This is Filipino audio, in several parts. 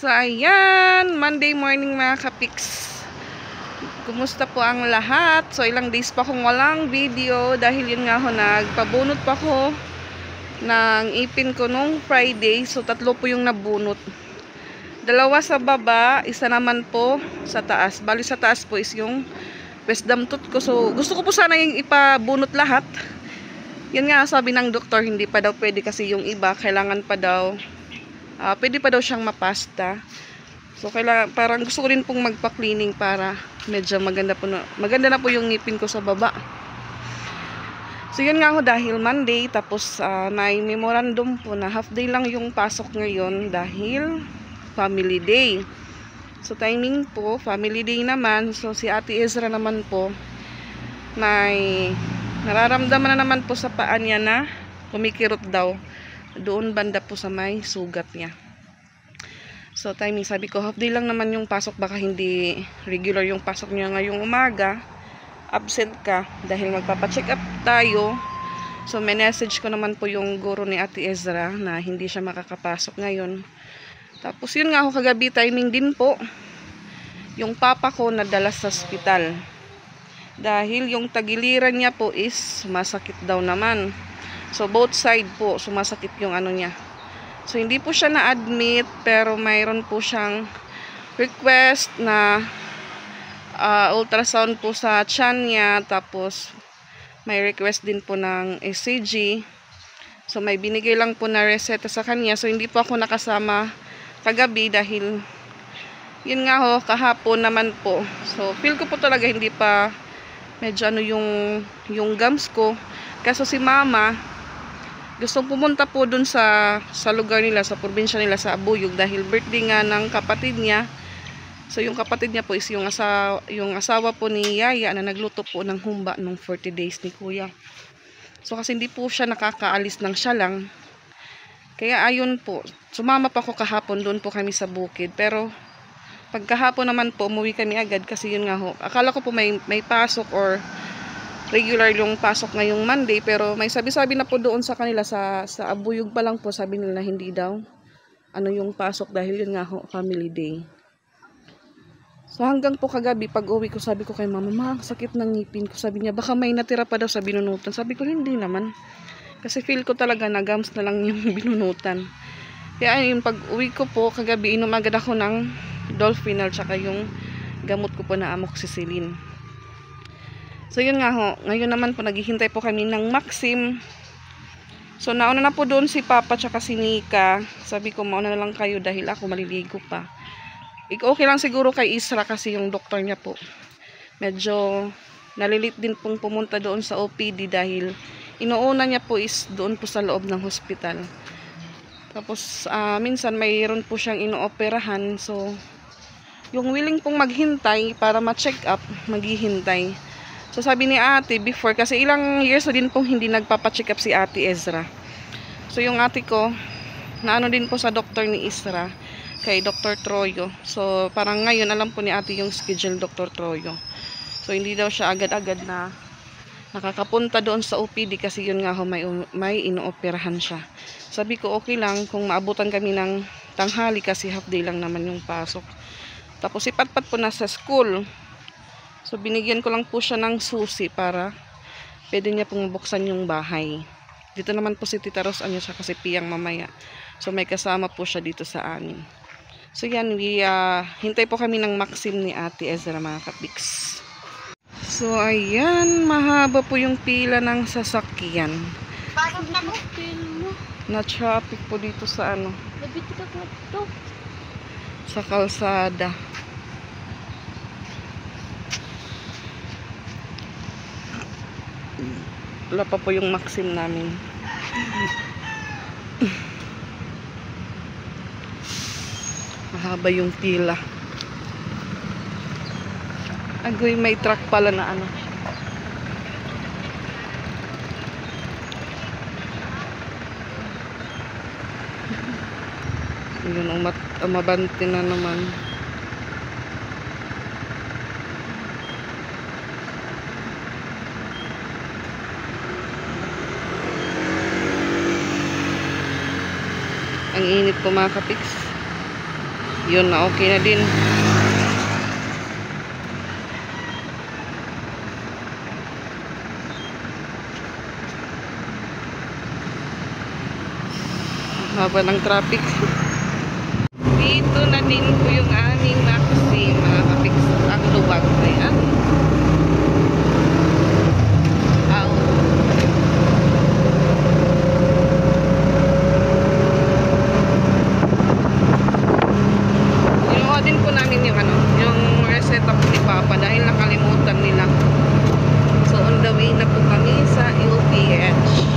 So, ayan. Monday morning mga kapiks. Kumusta po ang lahat? So, ilang days pa akong walang video dahil yun nga ho, nagpabunot pa ko ng ipin ko nung Friday. So, 3 po yung nabunot. 2 sa baba, isa naman po sa taas. Bali sa taas po is yung wisdom tooth ko. So, gusto ko po sana yung ipabunot lahat. Yun nga, sabi ng doktor, hindi pa daw pwede kasi yung iba. Kailangan pa daw, pwede pa daw siyang mapasta. So, parang gusto ko rin pong magpa-cleaning para medyo maganda na po yung ngipin ko sa baba. So, yun nga ho, dahil Monday, tapos may memorandum po na half day lang yung pasok ngayon dahil family day. So, timing po, family day naman. So, si Ate Ezra naman po, may nararamdaman na naman po sa paa niya na kumikirot daw. Doon banda po sa may sugat niya. So, timing, sabi ko, half day lang naman yung pasok, baka hindi regular yung pasok niya ngayong umaga. Absent ka dahil magpapacheck up tayo. So, may message ko naman po yung guro ni Ate Ezra na hindi siya makakapasok ngayon. Tapos, yun nga ako kagabi, timing din po, yung papa ko nadala sa ospital. Dahil yung tagiliran niya po is sumasakit daw naman. So, both side po, sumasakit yung ano niya. So, hindi po siya na-admit, pero mayroon po siyang request na ultrasound po sa tiyan niya. Tapos, may request din po ng ECG. So, may binigay lang po na reseta sa kanya. So, hindi po ako nakasama kagabi dahil, yun nga ho, kahapon naman po. So, feel ko po talaga hindi pa medyo ano yung gums ko. Kaso si mama, gustong pumunta po dun sa lugar nila, sa probinsya nila, sa Abuyog, dahil birthday nga ng kapatid niya. So, yung kapatid niya po is yung asawa po ni Yaya na nagluto po ng humba nung 40 days ni Kuya. So, kasi hindi po siya nakakaalis ng siya lang. Kaya, ayun po, sumama pa ako kahapon, doon po kami sa bukid. Pero, pagkahapon naman po, umuwi kami agad kasi yun nga ho. Akala ko po may pasok or regular yung pasok ngayong Monday, pero may sabi-sabi na po doon sa kanila sa Abuyog pa lang po, sabi nila na hindi daw ano yung pasok dahil yun nga ho, family day. So hanggang po kagabi pag uwi ko, sabi ko kay mama, sakit ng ngipin ko. Sabi niya baka may natira pa daw sa binunutan. Sabi ko hindi naman, kasi feel ko talaga na gums na lang yung binunutan. Kaya yung pag uwi ko po kagabi, inom agad ako ng Dolphinal tsaka yung gamot ko po na amoxicillin. So, yun nga ho. Ngayon naman po, naghihintay po kami ng Maxim. So, nauna na po doon si Papa tsaka si Nika. Sabi ko, mauna na lang kayo dahil ako maliligo pa. Okay lang siguro kay Isra kasi yung doktor niya po. Medyo nalilit din pong pumunta doon sa OPD dahil inuuna niya po is doon po sa loob ng hospital. Tapos, minsan mayroon po siyang inooperahan. So, yung willing pong maghintay para ma-check up, maghihintay. So, sabi ni ate before, kasi ilang years na din pong hindi nagpapacheck up si Ate Ezra. So, yung ate ko, naano din po sa doktor ni Isra, kay Dr. Troyo. So, parang ngayon, alam po ni ate yung schedule Dr. Troyo. So, hindi daw siya agad-agad na nakakapunta doon sa OPD kasi yun nga ho, may inooperahan siya. Sabi ko, okay lang kung maabutan kami ng tanghali kasi half day lang naman yung pasok. Tapos, si Patpat po nasa school. So, binigyan ko lang po siya ng susi para pwede niya pong buksan yung bahay. Dito naman po si Tita Ros, siya kasi piyang mamaya. So, may kasama po siya dito sa amin. So, yan, hintay po kami ng Maxim ni Ate Ezra, mga kapiks. So, ayan, mahaba po yung pila ng sasakyan. Na-traffic po dito sa sa kalsada. Wala pa po yung Maxim namin. Mahaba yung pila. Agoy, may truck pala na ano. Yun, umabante na naman. Ang init po mga kapiks. Yun na okay na din. Haba ng traffic. Dito na din po yung aming Maxim, mga kapix, ang luwag. Ayan. Kinuha din po namin yung yung reseta po ni Papa dahil nakalimutan nila. So on the way na po kami sa LPH.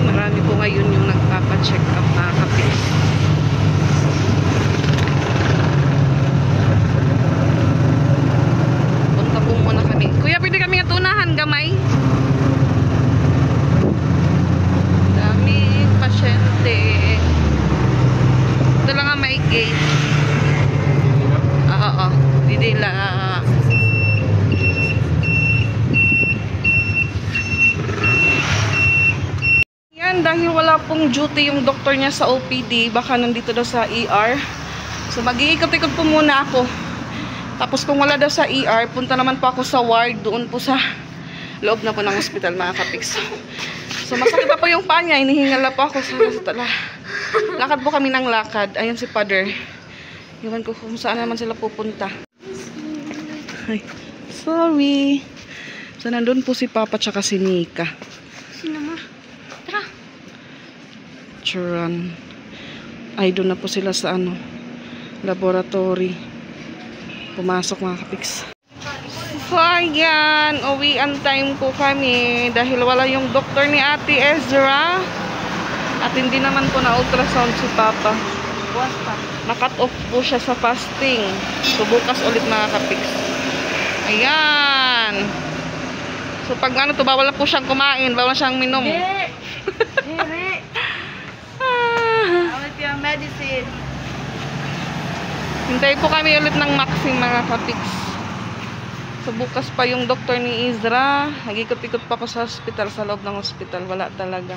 Marami po ngayon yung nagpapa-check up, mga kapis. Punta po muna kami. Kuya, pwede kami atunahan, gamay? Daming pasyente. Ito lang ang may gate. Oo, didila. Dahil wala pong duty yung doktor niya sa OPD, baka nandito daw sa ER. So mag-iikot-ikot po muna ako. Tapos kung wala daw sa ER, punta naman po ako sa ward, doon po sa loob na po ng hospital, mga kapiks. So masakit pa po yung paa niya, inihingal na po ako sa lakad po kami ng lakad. Ayun si Father. Iwan ko kung saan naman sila pupunta. Ay, sorry. So nandun po si Papa tsaka si Nika. Sino ma? Tara. Churan. Ay, doon na po sila sa laboratory. Pumasok, mga kapiks. So, ayan. Uwian time po kami. Dahil wala yung doktor ni Ate Ezra. At hindi naman po na ultrasound si Papa. Buwas pa. Nakat off po siya sa fasting. So, bukas ulit, mga kapiks. Ayan. So, pag to, bawal na po siyang kumain. Bawal na siyang minom. Hindi. Yung medicine. Hintay po kami ulit ng Maxim, mga kapiks. So bukas pa yung doktor ni Ezra. Nag-ikot-ikot pa ako sa hospital, sa loob ng hospital. Wala talaga.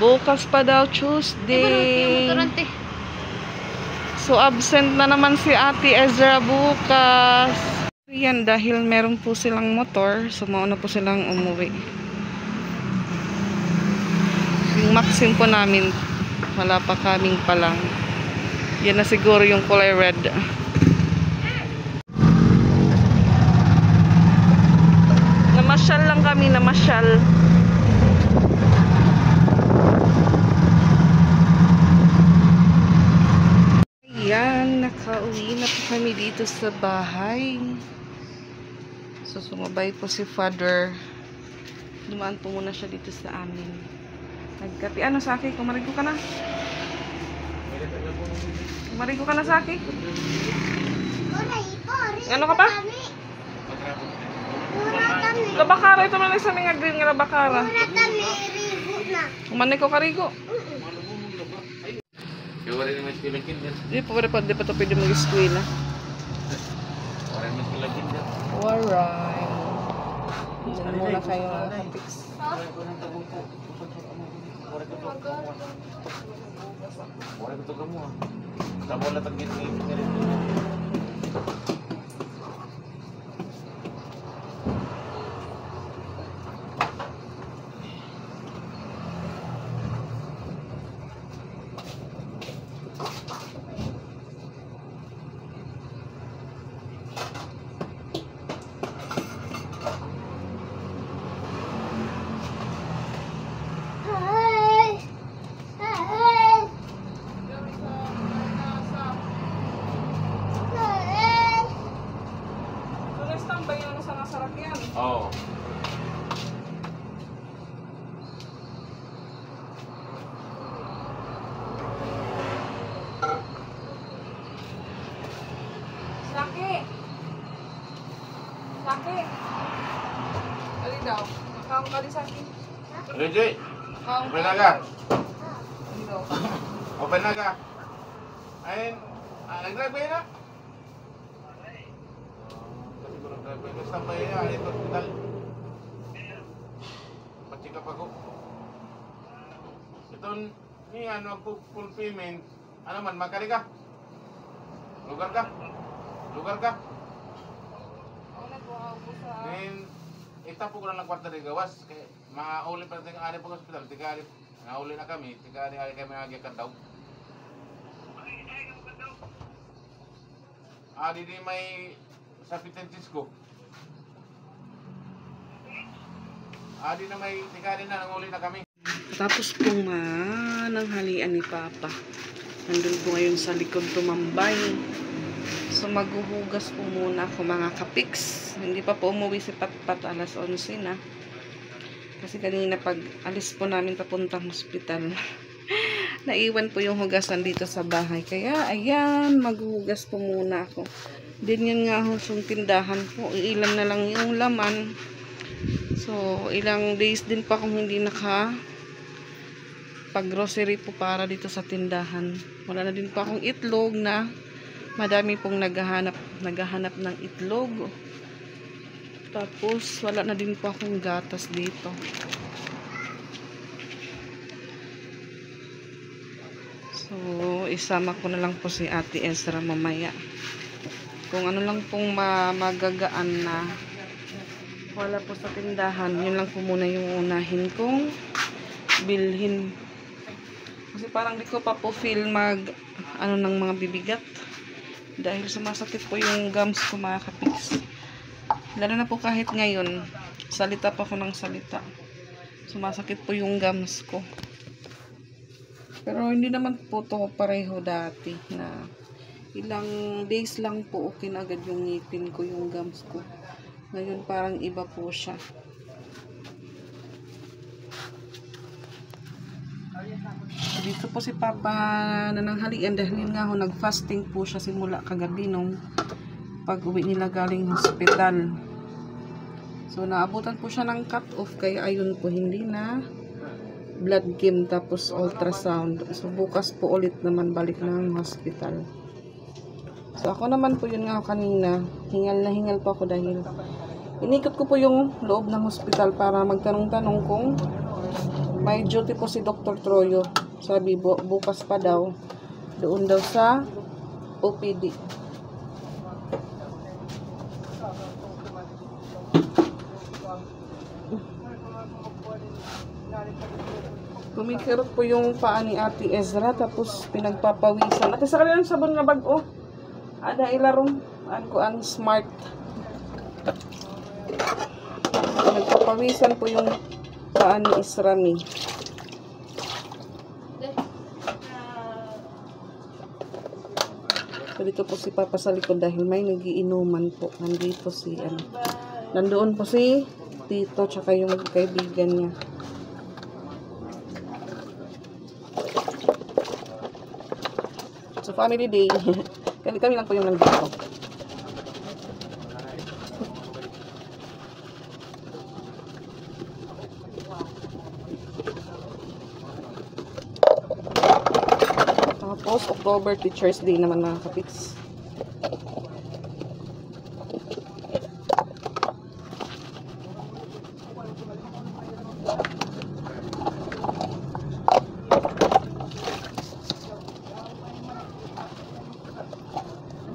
Bukas pa daw, Tuesday. So absent na naman si Ate Ezra bukas. Yan, dahil meron po silang motor, so mauna po silang umuwi. Yung Maxim po namin, wala pa kaming palang. Yan na siguro yung kulay red. Namasyal lang kami, namasyal. Ayan, nakauwi na po kami dito sa bahay. So sumabay po si Father. Dumaan po muna siya dito sa amin. Nagkapi. Ano, Saki? Kumarigo ka na? Kumarigo ka na, Saki? Ano ka pa? Labakara. Ito man sa mga green nga labakara. Kumanay ko karigo. pa rin naman eskwela kinder. Di pa ito pwede mag-eskwela. Para naman eskwela kinder. Alright. Diyan muna kayo mga kapix. Wala ko ito mo. Tamo lang ang gini. Oo. Saki! Saki! Ali daw. Kaong kali Saki. Rejoy! Kaong Open na ka! Ali daw. Open na ka! Ayun, nag-drive ba yun na? Kasi ko nag-drive ba yun? Standby yun na, ito hospital. Pa-check up ako. Ito, ni ano, full payment. Ano man, magkali ka? Lugar ka? Lugar ka? Ako nagbuhaw ko sa... Then, itapo ko na lang kwarta rin gawas. Kaya, mauli pa rin ari po hospital. Tika-ari, nauli na kami. Tika-ari kami nagyakan daw. Di may sa Pitancisco. Di na may tika-ari na, nanguli na kami. Tapos pong mananghalian ni Papa. Nandun po ngayon sa likod tumambay. So maghuhugas po muna ako mga kapiks. Hindi pa po umuwi si Patpat, alas 11 na. Kasi kanina pag alis po namin papuntang hospital, naiwan po yung hugasan dito sa bahay. Kaya ayan, maghuhugas po muna ako. Din yun nga yung tindahan po. Ilan na lang yung laman. So ilang days din pa akong hindi pag-grocery po para dito sa tindahan. Wala na din po akong itlog na madami pong naghahanap ng itlog. Tapos wala na din po akong gatas dito. So isama ko na lang po si Ate Ezra mamaya. Kung ano lang pong magagaan na wala po sa tindahan, yun lang po muna yung unahin kong bilhin. Kasi parang di ko pa po feel ng mga bibigat. Dahil sumasakit po yung gums ko mga kapiks. Lalo na po kahit ngayon, salita pa ko ng salita. Sumasakit po yung gums ko. Pero hindi naman po to pareho dati na ilang days lang po okay na agad yung ngipin ko, yung gums ko. Ngayon parang iba po siya. Dito po si Papa nananghalian dahil nga ho nag-fasting po siya simula kagabi nung pag-uwi nila galing hospital. So naabutan po siya ng cut-off kaya ayun po hindi na blood chem tapos ultrasound. So bukas po ulit naman balik ng hospital. So ako naman po yun nga kanina, hingal na hingal po ako dahil inikot ko po yung loob ng hospital para magtanong-tanong kung may duty po si Dr. Troyo. Sabi bukas pa daw, doon daw sa OPD. Kumikirot po yung paa ni Ate Ezra tapos pinagpapawisan. Ate, sa kanilang sabon nga bag, oh. Ada ilarong, ang smart. Pinagpapawisan po yung paa ni Isrami. So, dito po si Papa sa likod dahil may nagiinuman po. Nandito si, nandoon po si Tito tsaka yung kaibigan niya. So, family day. Kami lang po yung nandito. Tapos, October Teacher's Day naman mga kapiks.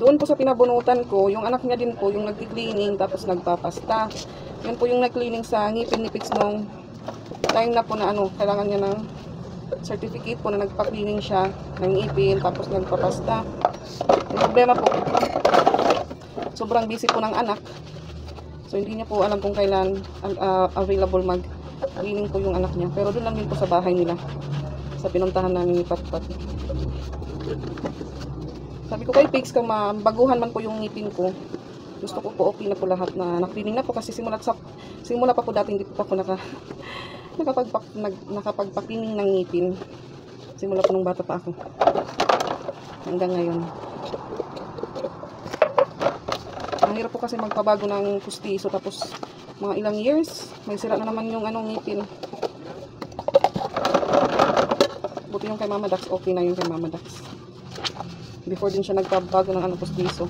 Doon po sa pinabunutan ko, yung anak niya din po, yung nagki-cleaning, tapos nagpapasta. Yun po yung nag-cleaning sa ngipin ni Pix nung time na po na kailangan niya ng certificate po na nagpa-cleaning siya ng ngipin, tapos nagpapasta. Yung problema po, sobrang busy po ng anak. So, hindi niya po alam kung kailan available mag-cleaning po yung anak niya. Pero doon lang din po sa bahay nila, sa pinuntahan namin ni Patpat. Sabi ko kay Pix, kung baguhan man po yung ngipin ko, gusto ko po okay na po lahat na naklining na po kasi simula pa po dati hindi po ako nakapagpakining ng ngipin. Simula po nung bata pa ako. Hanggang ngayon. Ang hirap po kasi magpabago ng pustiso tapos mga ilang years, may sira na naman yung ngipin. Buti yung kay Mama Dax, okay na yung kay Mama Dax. Before din siya nagpabago ng pustiso.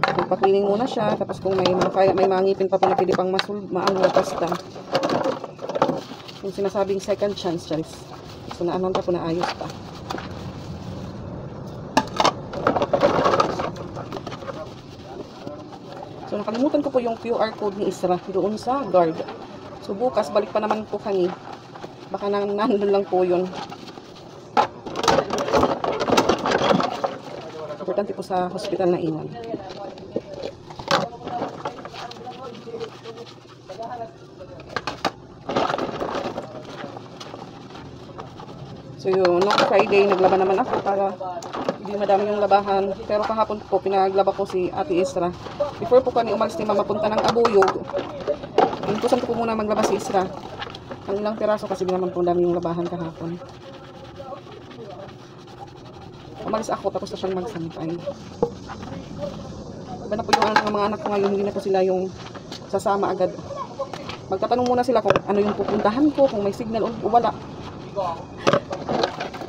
Nagpa-cleaning muna siya, tapos kung may mga ngipin pa po na pwede pang pasta. Yung sinasabing second chance, Charis. So naanon pa po na ayos pa. So nakalimutan ko po yung QR code ni Isra doon sa guard. So bukas balik pa naman po kami. Baka nandun lang po yun. Importante po sa hospital na iwan. So yun, no Friday, naglaba naman ako para hindi madami yung labahan. Pero kahapon po, pinaglaba ko si Ate Isra. Before po kami umalis ni Mama punta ng Abuyog, intusan ko po muna maglaba si Isra. Ang ilang piraso kasi naman po dami yung labahan kahapon. Umalis ako tapos na siyang magsampay. Iba na po yung mga anak ko ngayon, hindi na po sila yung sasama agad. Magtatanong muna sila kung ano yung pupuntahan ko, kung may signal o wala.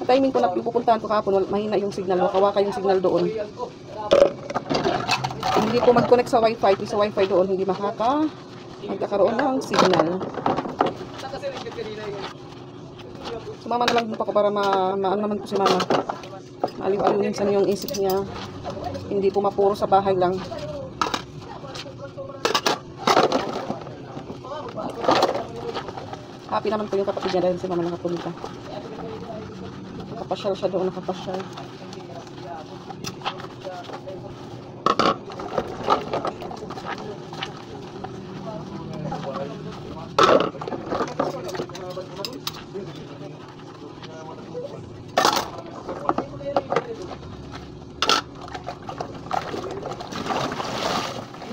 Sa timing ko na pupuntahan ko kahapon, mahina yung signal, makawaka yung signal doon. Hindi po mag-connect sa wifi, sa wifi doon, hindi magkakaroon ng signal. Sumama na lang po ako para maano naman po si Mama. Aliw-aliw minsan yung isip niya. Hindi po mapuro sa bahay lang. Happy naman po yung kapatid niya dahil si Mama nakapunta. Nakapasyal siya doon, nakapasyal.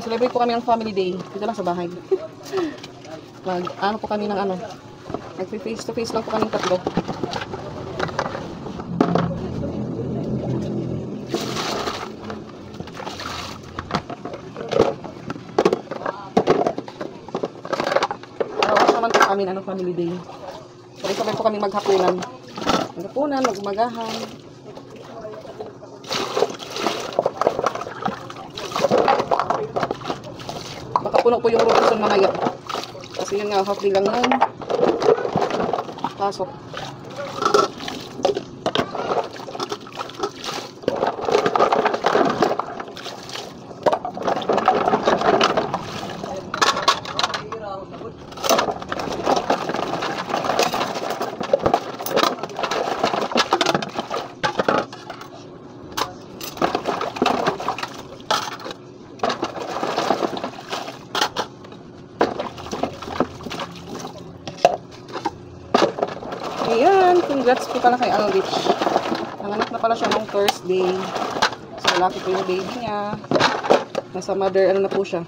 Celebrate po kami ng family day. Dito lang sa bahay. Ano po kami ng Nag-face to face lang po kami tatlo. Araw naman po kami family day. Sabay-sabay po kami maghapunan. Magumagahan. Puno po yung rotation mamaya. Kasi yun nga, half day lang nun. Pasok. Ayan, congrats po pala kay Aldrich. Nanganak na pala siya nung Thursday. So, laki po yung baby niya. Nasa mother, na po siya.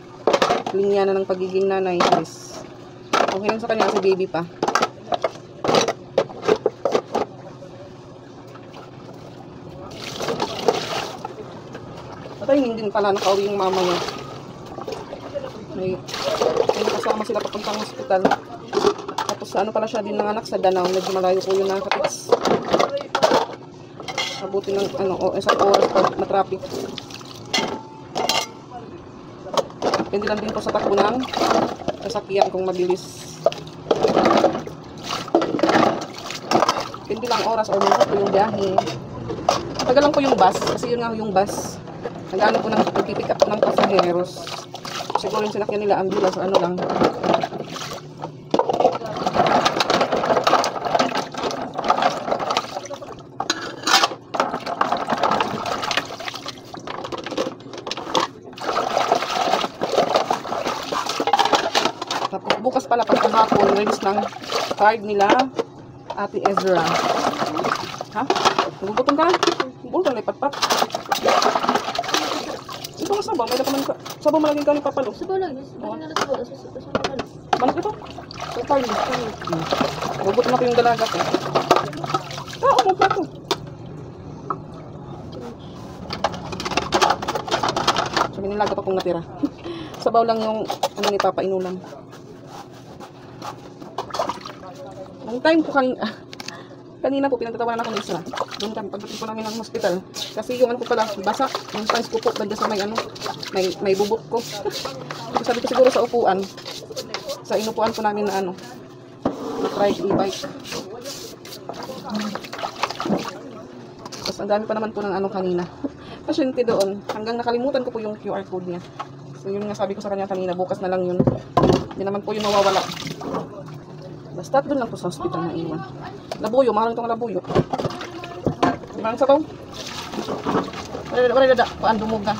Linya na ng pagiging nanay. Yes. Okay lang sa kanya kasi baby pa. Patay din pala nakauwi yung mama niya. May kasama sila papuntang hospital. Tapos pala siya din ng anak sa Danao. Medyo malayo po yun nakakapits. Mabuti ng ano, o isang oras pag matraffic. Depende lang din po sa takbo ng sasakyan kung mabilis. Depende lang oras o minuto yung biyahe. Tagal lang po yung bus, kasi yun nga yung bus. Nag-ano po ng pick up ng pasaheros. Siguro yung sinakyan nila ambulance o ano lang. Tapos bukas pala pagkahapon, release ng card nila Ate Ezra. Ha? Nagugutom ka? Bulto na ipatpat. Ito nga sabaw, may napaman ka. Sabaw malaging ka ni Papalo. Sabaw lang. Sabaw lang. Sabaw lang. Banak ito? Ito card. Nagugutom na ko yung dalaga ko. Oo, mo plato. So, may nilaga pa pong natira. Sabaw lang yung ano ni Papa inulam. Long time po kanina po pinagtatawanan ako ng isa. Doon kami pagdating po namin ng hospital. Kasi yung ano ko pala, basa. Yung pants ko po, banda sa may ano, may bubok ko. Sabi ko siguro sa upuan. Sa inupuan po namin na ano, ride e-bike. Tapos ang dami pa naman po ng ano kanina. Pasyente doon. Hanggang nakalimutan ko po yung QR code niya. So yun nga sabi ko sa kanya kanina, bukas na lang yun. Hindi naman po yun mawawala. Basta doon lang po sa hospital na iwan. Labuyo, mahal itong labuyo. Mahal sa to? Wala dada, paan dumog na.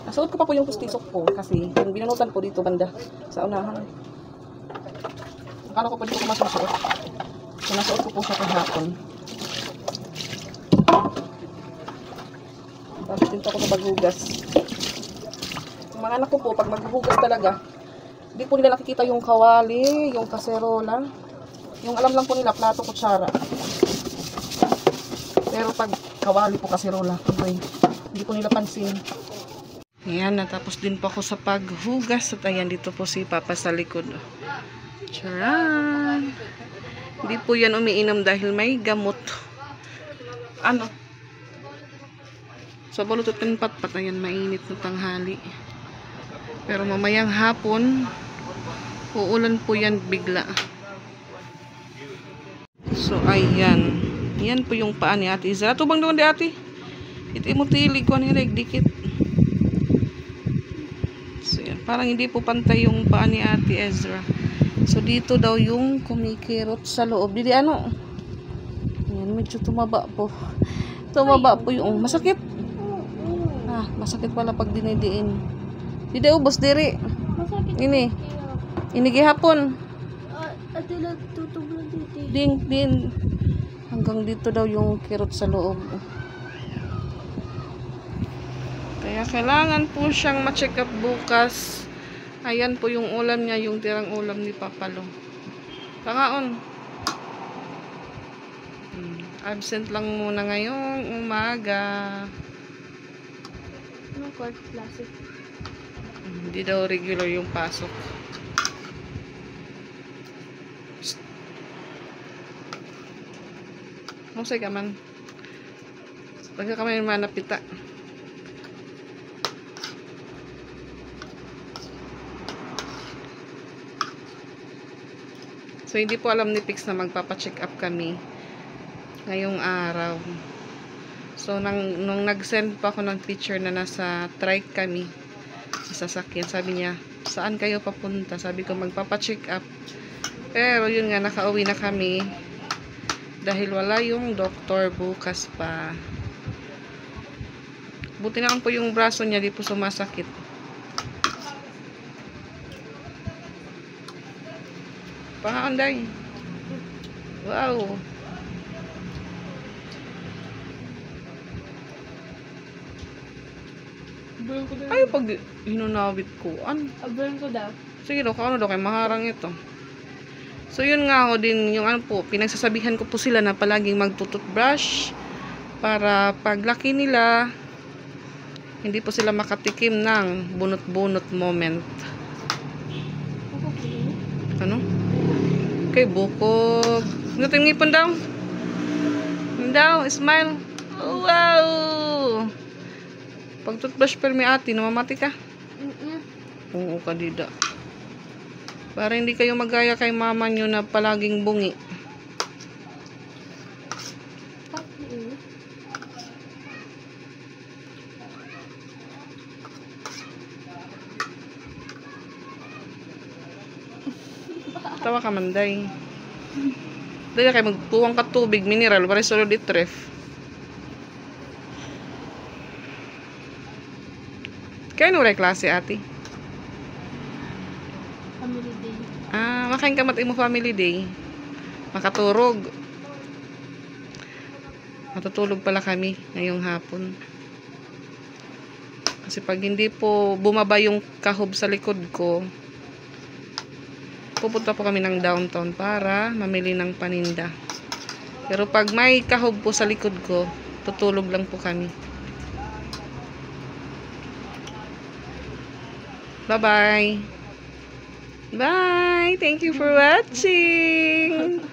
Nasuot ko pa po yung pustisok ko kasi yung binanutan po dito banda sa unahan. Akala ko pa dito ko masusuot. So nasuot ko po siya kahapon. Tapos dito ako sa paghugas. Yung mga anak ko po, pag maghugas talaga, hindi po nila nakikita yung kawali, yung kaserola. Yung alam lang po nila, plato, kutsara. Pero pag kawali po, kaserola, hindi po nila pansin. Ayan, natapos din po ako sa paghugas. At ayan, dito po si Papa sa likod. Charan! Hindi po yan umiinom dahil may gamot. Ano? Sa balutot ng patpat, ayan, mainit na tanghali. Pero mamayang hapon, uulan po yan bigla. So, ayan. Yan po yung paa ni Ate Izra. Ito bang doon di ate? Ito imutilig ko nilig, dikit. So, yan. Parang hindi po pantay yung paa ni Ate Ezra. So, dito daw yung kumikirot sa loob. Dili ano? Ayan, medyo tumaba po. Tumaba po yung masakit. Masakit pala pag dinidiin. Hindi ubos diri. Masakit. Ini gihapon. Ate lang tutublan dito. Din. Hanggang dito daw yung kirot sa loob. Kaya kailangan po siyang ma-check up bukas. Ayan po yung ulam niya, yung tirang ulam ni Papalo. Tangaon. Absent lang muna ngayong umaga. Anong court classic? Hindi daw regular yung pasok. Masay ka man. Pagka kami manapita. So, hindi po alam ni Pix na magpapacheck up kami ngayong araw. So, nung nag-send pa ako ng picture na nasa trike kami sa sasakyan, sabi niya, saan kayo papunta? Sabi ko, magpapacheck up. Pero, yun nga, nakauwi na kami dahil wala yung doktor bukas pa. Buti na lang po yung braso niya, di po sumasakit. Pangaanday. Wow. Ay, pag hinunawit ko. Ablan ko daw. Sige daw, kaano daw, kay maharang ito. So, yun nga ako din, yung ano po, pinagsasabihan ko po sila na palaging magtututbrush para paglaki nila, hindi po sila makatikim ng bunot-bunot moment. Ano? Kay bukog. Ano ito yung ngipon daw? Ano daw? Smile. Oh, wow! Pag toothbrush per may ate, namamati ka? Oo ka, dida. Para hindi kayo magaya kay mama nyo na palaging bungi. Tawa ka man, day. Dahil kayo magpuwang ka tubig, mineral, para sulod itref. Kaya ano rin klase, ate? Family day. Ah, makain ka mat mo family day. Makaturog. Matutulog pala kami ngayong hapon. Kasi pag hindi po bumaba yung kahob sa likod ko, pupunta po kami ng downtown para mamili ng paninda. Pero pag may kahob po sa likod ko, tutulog lang po kami. Bye-bye. Bye! Thank you for watching!